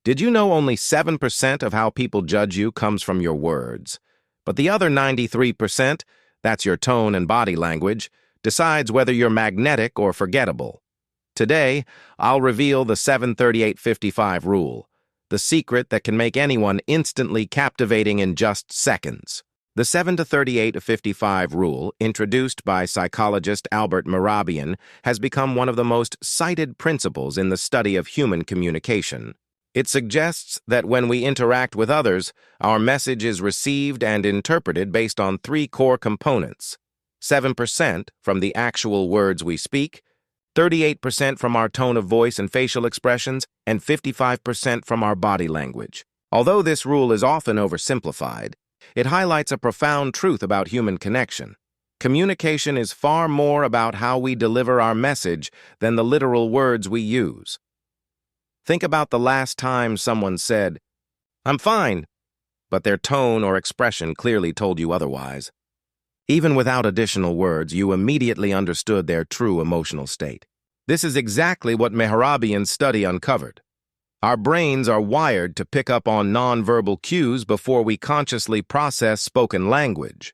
Did you know only 7% of how people judge you comes from your words? But the other 93%, that's your tone and body language, decides whether you're magnetic or forgettable. Today, I'll reveal the 738-55 rule, the secret that can make anyone instantly captivating in just seconds. The 7-38-55 rule, introduced by psychologist Albert Mehrabian, has become one of the most cited principles in the study of human communication. It suggests that when we interact with others, our message is received and interpreted based on three core components: 7% from the actual words we speak, 38% from our tone of voice and facial expressions, and 55% from our body language. Although this rule is often oversimplified, it highlights a profound truth about human connection. Communication is far more about how we deliver our message than the literal words we use. Think about the last time someone said, "I'm fine," but their tone or expression clearly told you otherwise. Even without additional words, you immediately understood their true emotional state. This is exactly what Mehrabian's study uncovered. Our brains are wired to pick up on nonverbal cues before we consciously process spoken language.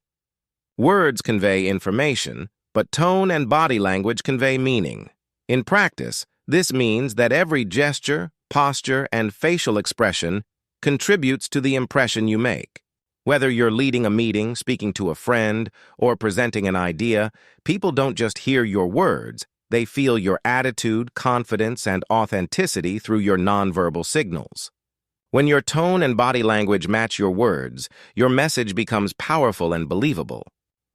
Words convey information, but tone and body language convey meaning. In practice, this means that every gesture, posture, and facial expression contributes to the impression you make. Whether you're leading a meeting, speaking to a friend, or presenting an idea, people don't just hear your words, they feel your attitude, confidence, and authenticity through your nonverbal signals. When your tone and body language match your words, your message becomes powerful and believable.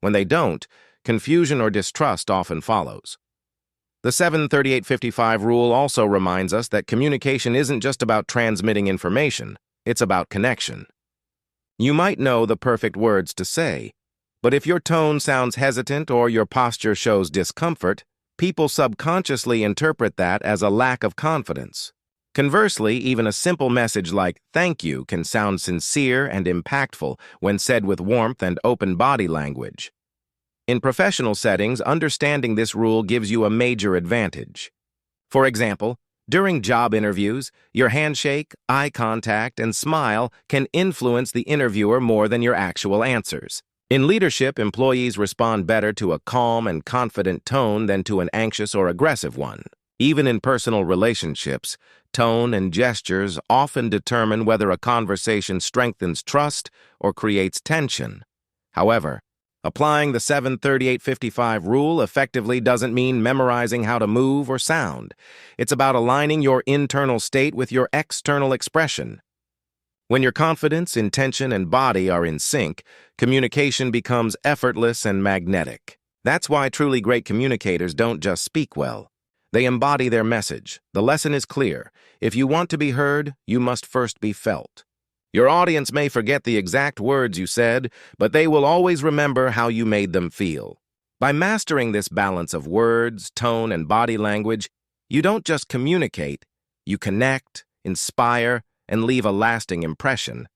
When they don't, confusion or distrust often follows. The 7-38-55 rule also reminds us that communication isn't just about transmitting information, it's about connection. You might know the perfect words to say, but if your tone sounds hesitant or your posture shows discomfort, people subconsciously interpret that as a lack of confidence. Conversely, even a simple message like "thank you" can sound sincere and impactful when said with warmth and open body language. In professional settings, understanding this rule gives you a major advantage. For example, during job interviews, your handshake, eye contact, and smile can influence the interviewer more than your actual answers. In leadership, employees respond better to a calm and confident tone than to an anxious or aggressive one. Even in personal relationships, tone and gestures often determine whether a conversation strengthens trust or creates tension. However, applying the 7-38-55 rule effectively doesn't mean memorizing how to move or sound. It's about aligning your internal state with your external expression. When your confidence, intention, and body are in sync, communication becomes effortless and magnetic. That's why truly great communicators don't just speak well. They embody their message. The lesson is clear. If you want to be heard, you must first be felt. Your audience may forget the exact words you said, but they will always remember how you made them feel. By mastering this balance of words, tone, and body language, you don't just communicate, you connect, inspire, and leave a lasting impression.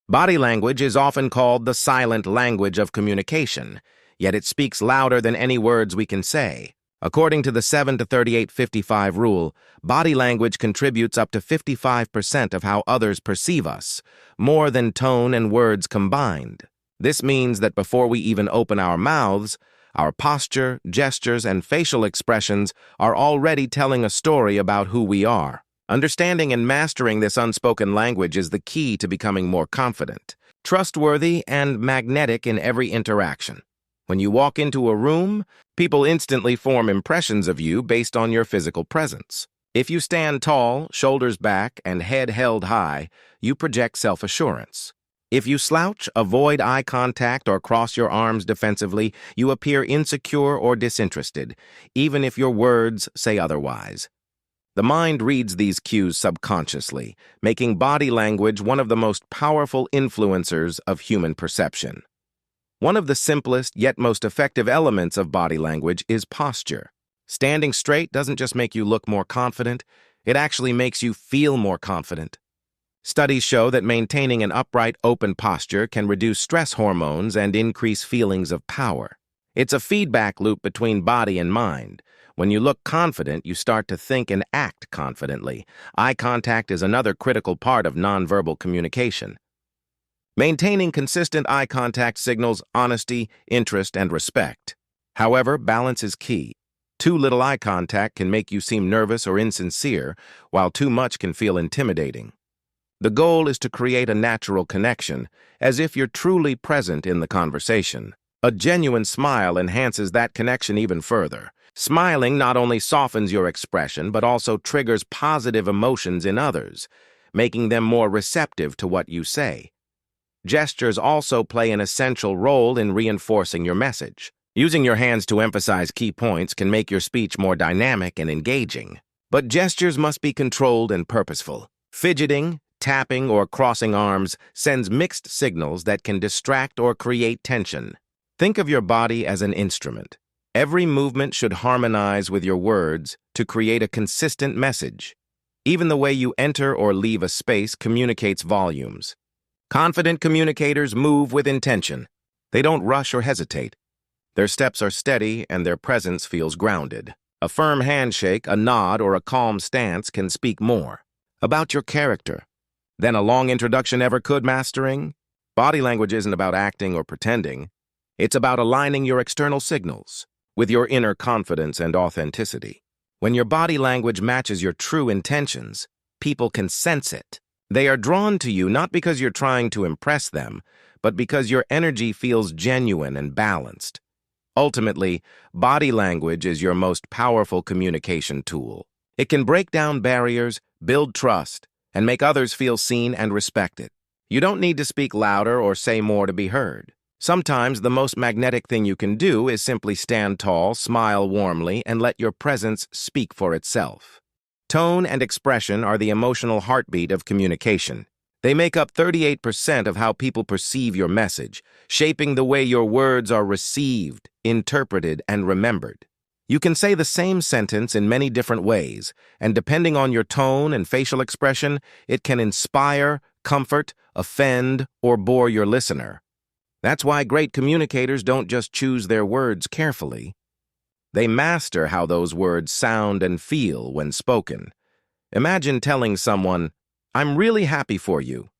Body language is often called the silent language of communication, yet it speaks louder than any words we can say. According to the 7-38-55 rule, body language contributes up to 55% of how others perceive us, more than tone and words combined. This means that before we even open our mouths, our posture, gestures, and facial expressions are already telling a story about who we are. Understanding and mastering this unspoken language is the key to becoming more confident, trustworthy, and magnetic in every interaction. When you walk into a room, people instantly form impressions of you based on your physical presence. If you stand tall, shoulders back, and head held high, you project self-assurance. If you slouch, avoid eye contact, or cross your arms defensively, you appear insecure or disinterested, even if your words say otherwise. The mind reads these cues subconsciously, making body language one of the most powerful influencers of human perception. One of the simplest yet most effective elements of body language is posture. Standing straight doesn't just make you look more confident, it actually makes you feel more confident. Studies show that maintaining an upright, open posture can reduce stress hormones and increase feelings of power. It's a feedback loop between body and mind. When you look confident, you start to think and act confidently. Eye contact is another critical part of nonverbal communication. Maintaining consistent eye contact signals honesty, interest, and respect. However, balance is key. Too little eye contact can make you seem nervous or insincere, while too much can feel intimidating. The goal is to create a natural connection, as if you're truly present in the conversation. A genuine smile enhances that connection even further. Smiling not only softens your expression, but also triggers positive emotions in others, making them more receptive to what you say. Gestures also play an essential role in reinforcing your message. Using your hands to emphasize key points can make your speech more dynamic and engaging. But gestures must be controlled and purposeful. Fidgeting, tapping, or crossing arms sends mixed signals that can distract or create tension. Think of your body as an instrument. Every movement should harmonize with your words to create a consistent message. Even the way you enter or leave a space communicates volumes. Confident communicators move with intention. They don't rush or hesitate. Their steps are steady and their presence feels grounded. A firm handshake, a nod, or a calm stance can speak more about your character than a long introduction ever could. Mastering body language isn't about acting or pretending. It's about aligning your external signals with your inner confidence and authenticity. When your body language matches your true intentions, people can sense it. They are drawn to you not because you're trying to impress them, but because your energy feels genuine and balanced. Ultimately, body language is your most powerful communication tool. It can break down barriers, build trust, and make others feel seen and respected. You don't need to speak louder or say more to be heard. Sometimes the most magnetic thing you can do is simply stand tall, smile warmly, and let your presence speak for itself. Tone and expression are the emotional heartbeat of communication. They make up 38% of how people perceive your message, shaping the way your words are received, interpreted, and remembered. You can say the same sentence in many different ways, and depending on your tone and facial expression, it can inspire, comfort, offend, or bore your listener. That's why great communicators don't just choose their words carefully. They master how those words sound and feel when spoken. Imagine telling someone, "I'm really happy for you."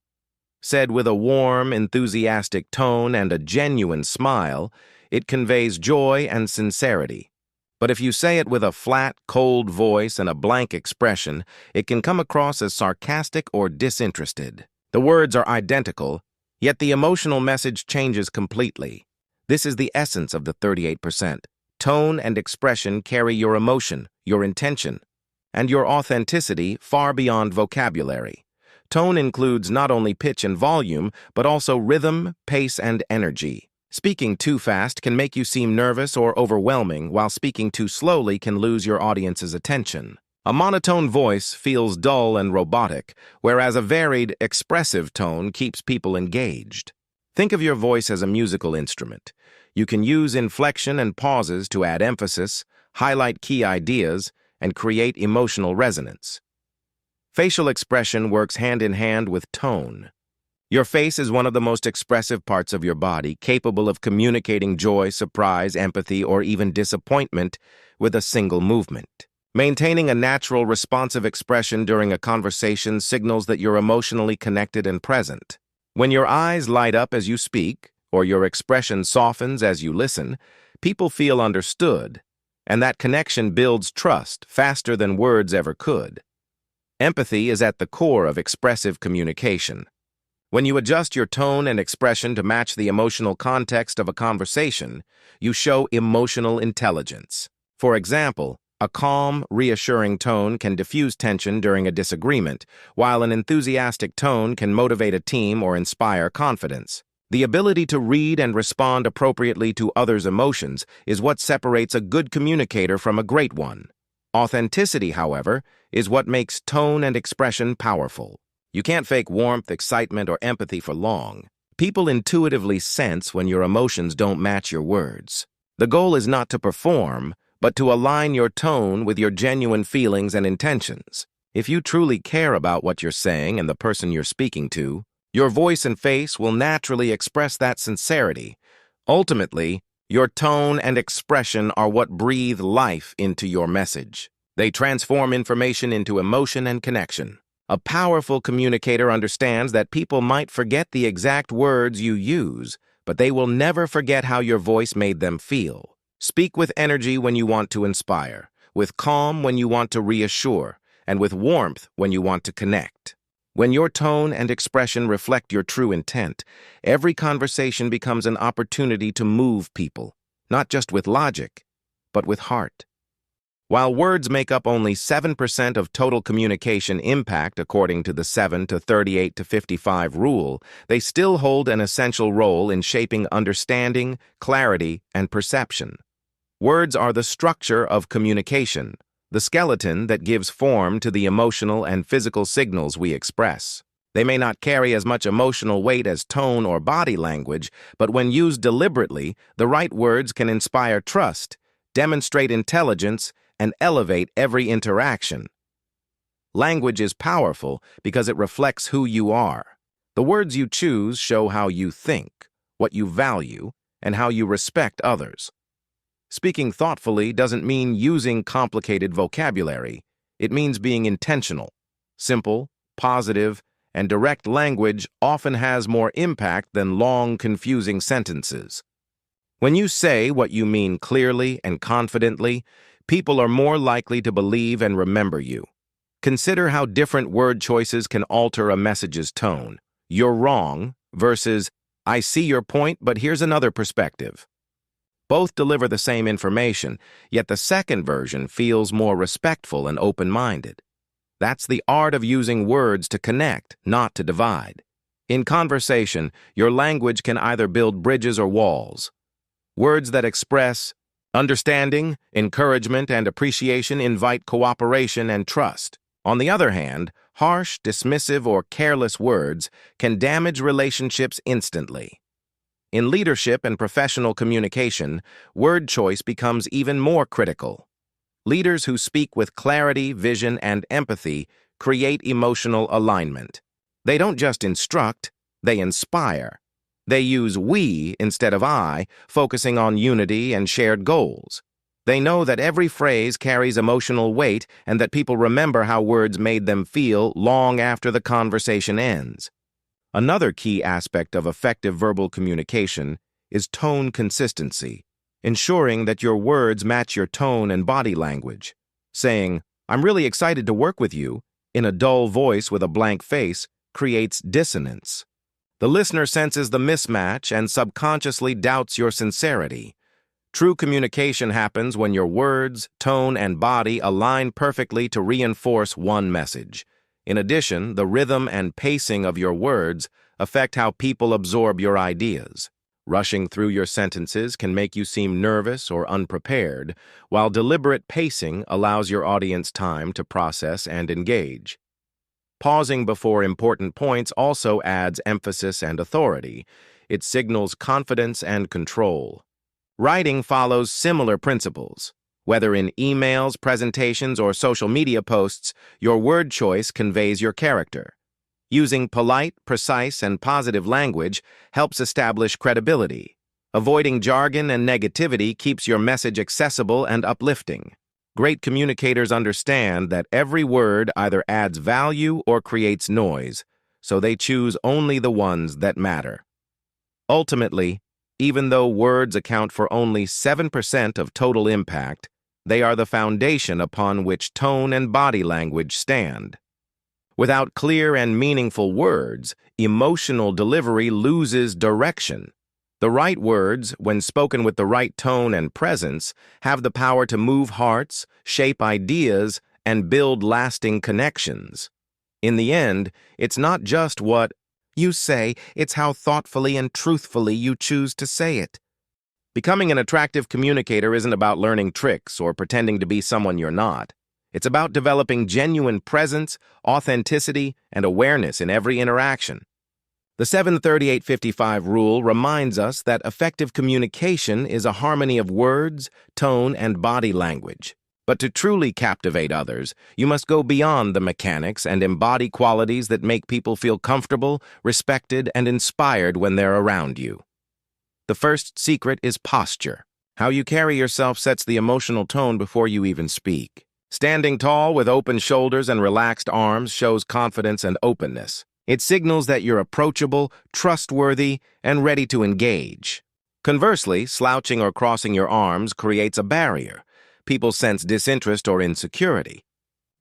Said with a warm, enthusiastic tone and a genuine smile, it conveys joy and sincerity. But if you say it with a flat, cold voice and a blank expression, it can come across as sarcastic or disinterested. The words are identical, yet the emotional message changes completely. This is the essence of the 38%. Tone and expression carry your emotion, your intention, and your authenticity far beyond vocabulary. Tone includes not only pitch and volume, but also rhythm, pace, and energy. Speaking too fast can make you seem nervous or overwhelming, while speaking too slowly can lose your audience's attention. A monotone voice feels dull and robotic, whereas a varied, expressive tone keeps people engaged. Think of your voice as a musical instrument. You can use inflection and pauses to add emphasis, highlight key ideas, and create emotional resonance. Facial expression works hand in hand with tone. Your face is one of the most expressive parts of your body, capable of communicating joy, surprise, empathy, or even disappointment with a single movement. Maintaining a natural, responsive expression during a conversation signals that you're emotionally connected and present. When your eyes light up as you speak, or your expression softens as you listen, people feel understood, and that connection builds trust faster than words ever could. Empathy is at the core of expressive communication. When you adjust your tone and expression to match the emotional context of a conversation, you show emotional intelligence. For example, a calm, reassuring tone can diffuse tension during a disagreement, while an enthusiastic tone can motivate a team or inspire confidence. The ability to read and respond appropriately to others' emotions is what separates a good communicator from a great one. Authenticity, however, is what makes tone and expression powerful. You can't fake warmth, excitement, or empathy for long. People intuitively sense when your emotions don't match your words. The goal is not to perform, but to align your tone with your genuine feelings and intentions. If you truly care about what you're saying and the person you're speaking to, your voice and face will naturally express that sincerity. Ultimately, Your tone and expression are what breathe life into your message. They transform information into emotion and connection. A powerful communicator understands that people might forget the exact words you use, but they will never forget how your voice made them feel. Speak with energy when you want to inspire, with calm when you want to reassure, and with warmth when you want to connect. When your tone and expression reflect your true intent, every conversation becomes an opportunity to move people, not just with logic, but with heart. While words make up only 7% of total communication impact according to the 7 to 38 to 55 rule, they still hold an essential role in shaping understanding, clarity, and perception. Words are the structure of communication, the skeleton that gives form to the emotional and physical signals we express. They may not carry as much emotional weight as tone or body language, but when used deliberately, the right words can inspire trust, demonstrate intelligence, and elevate every interaction. Language is powerful because it reflects who you are. The words you choose show how you think, what you value, and how you respect others. Speaking thoughtfully doesn't mean using complicated vocabulary. It means being intentional. Simple, positive, and direct language often has more impact than long, confusing sentences. When you say what you mean clearly and confidently, people are more likely to believe and remember you. Consider how different word choices can alter a message's tone. "You're wrong" versus "I see your point, but here's another perspective." Both deliver the same information, yet the second version feels more respectful and open-minded. That's the art of using words to connect, not to divide. In conversation, your language can either build bridges or walls. Words that express understanding, encouragement, and appreciation invite cooperation and trust. On the other hand, harsh, dismissive, or careless words can damage relationships instantly. In leadership and professional communication, word choice becomes even more critical. Leaders who speak with clarity, vision, and empathy create emotional alignment. They don't just instruct, they inspire. They use "we" instead of "I," focusing on unity and shared goals. They know that every phrase carries emotional weight and that people remember how words made them feel long after the conversation ends. Another key aspect of effective verbal communication is tone consistency, ensuring that your words match your tone and body language. Saying, "I'm really excited to work with you," in a dull voice with a blank face creates dissonance. The listener senses the mismatch and subconsciously doubts your sincerity. True communication happens when your words, tone, and body align perfectly to reinforce one message. In addition, the rhythm and pacing of your words affect how people absorb your ideas. Rushing through your sentences can make you seem nervous or unprepared, while deliberate pacing allows your audience time to process and engage. Pausing before important points also adds emphasis and authority. It signals confidence and control. Writing follows similar principles. Whether in emails, presentations, or social media posts, your word choice conveys your character. Using polite, precise, and positive language helps establish credibility. Avoiding jargon and negativity keeps your message accessible and uplifting. Great communicators understand that every word either adds value or creates noise, so they choose only the ones that matter. Ultimately, even though words account for only 7% of total impact, they are the foundation upon which tone and body language stand. Without clear and meaningful words, emotional delivery loses direction. The right words, when spoken with the right tone and presence, have the power to move hearts, shape ideas, and build lasting connections. In the end, it's not just what you say, it's how thoughtfully and truthfully you choose to say it. Becoming an attractive communicator isn't about learning tricks or pretending to be someone you're not. It's about developing genuine presence, authenticity, and awareness in every interaction. The 738-55 rule reminds us that effective communication is a harmony of words, tone, and body language. But to truly captivate others, you must go beyond the mechanics and embody qualities that make people feel comfortable, respected, and inspired when they're around you. The first secret is posture. How you carry yourself sets the emotional tone before you even speak. Standing tall with open shoulders and relaxed arms shows confidence and openness. It signals that you're approachable, trustworthy, and ready to engage. Conversely, slouching or crossing your arms creates a barrier. People sense disinterest or insecurity.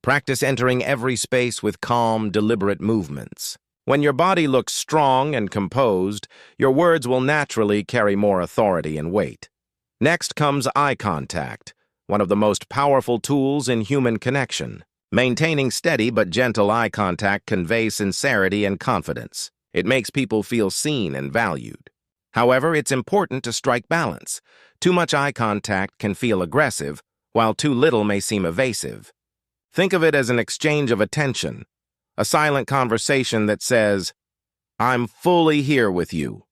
Practice entering every space with calm, deliberate movements. When your body looks strong and composed, your words will naturally carry more authority and weight. Next comes eye contact, one of the most powerful tools in human connection. Maintaining steady but gentle eye contact conveys sincerity and confidence. It makes people feel seen and valued. However, it's important to strike balance. Too much eye contact can feel aggressive, while too little may seem evasive. Think of it as an exchange of attention, a silent conversation that says, "I'm fully here with you."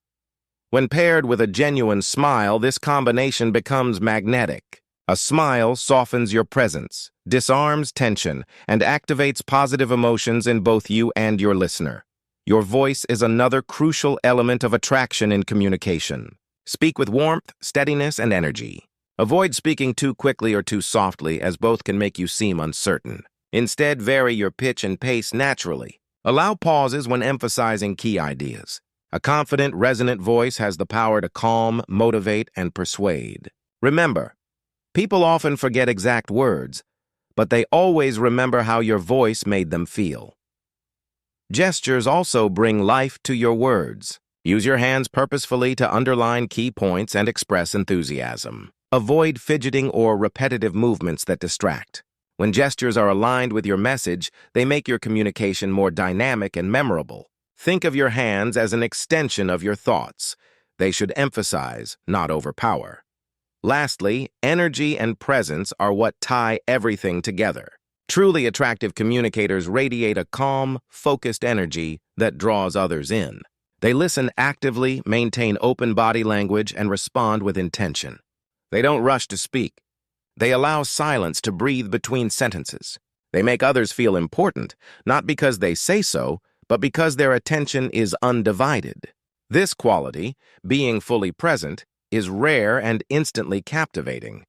When paired with a genuine smile, this combination becomes magnetic. A smile softens your presence, disarms tension, and activates positive emotions in both you and your listener. Your voice is another crucial element of attraction in communication. Speak with warmth, steadiness, and energy. Avoid speaking too quickly or too softly, as both can make you seem uncertain. Instead, vary your pitch and pace naturally. Allow pauses when emphasizing key ideas. A confident, resonant voice has the power to calm, motivate, and persuade. Remember, people often forget exact words, but they always remember how your voice made them feel. Gestures also bring life to your words. Use your hands purposefully to underline key points and express enthusiasm. Avoid fidgeting or repetitive movements that distract. When gestures are aligned with your message, they make your communication more dynamic and memorable. Think of your hands as an extension of your thoughts. They should emphasize, not overpower. Lastly, energy and presence are what tie everything together. Truly attractive communicators radiate a calm, focused energy that draws others in. They listen actively, maintain open body language, and respond with intention. They don't rush to speak. They allow silence to breathe between sentences. They make others feel important, not because they say so, but because their attention is undivided. This quality, being fully present, is rare and instantly captivating.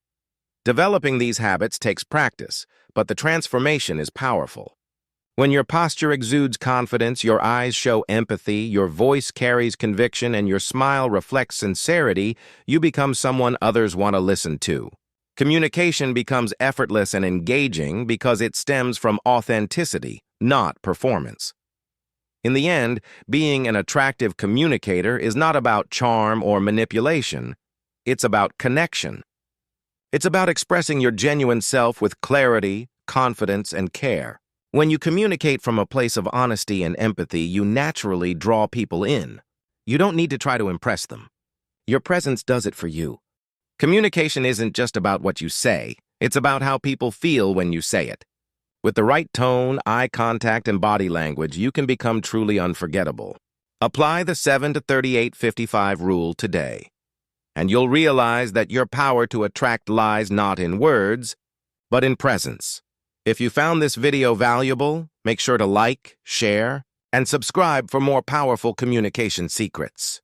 Developing these habits takes practice, but the transformation is powerful. When your posture exudes confidence, your eyes show empathy, your voice carries conviction, and your smile reflects sincerity, you become someone others want to listen to. Communication becomes effortless and engaging because it stems from authenticity, not performance. In the end, being an attractive communicator is not about charm or manipulation. It's about connection. It's about expressing your genuine self with clarity, confidence, and care. When you communicate from a place of honesty and empathy, you naturally draw people in. You don't need to try to impress them. Your presence does it for you. Communication isn't just about what you say. It's about how people feel when you say it. With the right tone, eye contact, and body language, you can become truly unforgettable. Apply the 7 to 38-55 rule today, and you'll realize that your power to attract lies not in words, but in presence. If you found this video valuable, make sure to like, share, and subscribe for more powerful communication secrets.